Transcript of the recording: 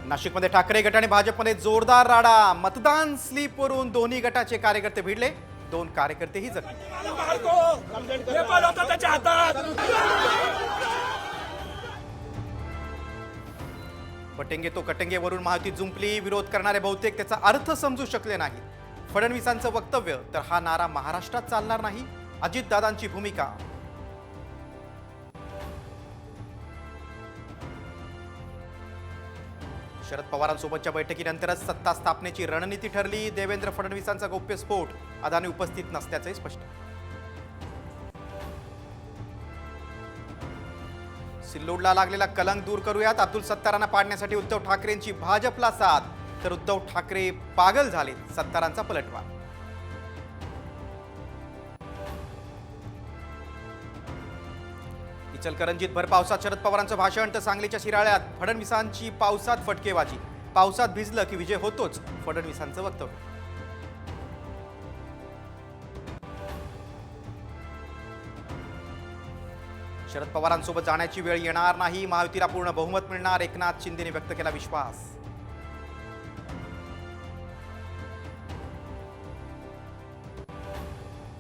नाशिकमध्ये ठाकरे गट आणि भाजपमध्ये जोरदार राडा। मतदान स्लिपवरून दोन्ही गटाचे कार्यकर्ते भिडले, दोन कार्यकर्तेही जखमी। पटेंगे तो कटेंगेवरून महायुतीत जुंपली। विरोध करणारे बहुतेक त्याचा अर्थ समजू शकले नाही। फडणवीसांचं वक्तव्य तर हा नारा महाराष्ट्रात चालणार नाही, अजितदादांची भूमिका। शरद पवारांसोबतच्या बैठकीनंतरच सत्ता स्थापनेची रणनीती ठरली। देवेंद्र फडणवीसांचा गौप्यस्फोट, अदानी उपस्थित नसल्याचे स्पष्ट। सिल्लोडला लागलेला कलंक दूर करूयात। अब्दुल सत्तारांना पाडण्यासाठी उद्धव ठाकरेंची भाजपला साथ, तर उद्धव ठाकरे पागल झालेत, सत्तारांचा पलटवार। इचलकरंजीत भर पावसात शरद पवारांचं भाषण, तर सांगलीच्या शिराळ्यात फडणवीसांची पावसात फटकेबाजी। पावसात भिजलं की विजय होतोच, फडणवीसांचं वक्तव्य। शरद पवारांसोबत जाण्याची वेळ येणार नाही, महायुतीला पूर्ण बहुमत मिळणार, एकनाथ शिंदेने व्यक्त केला विश्वास।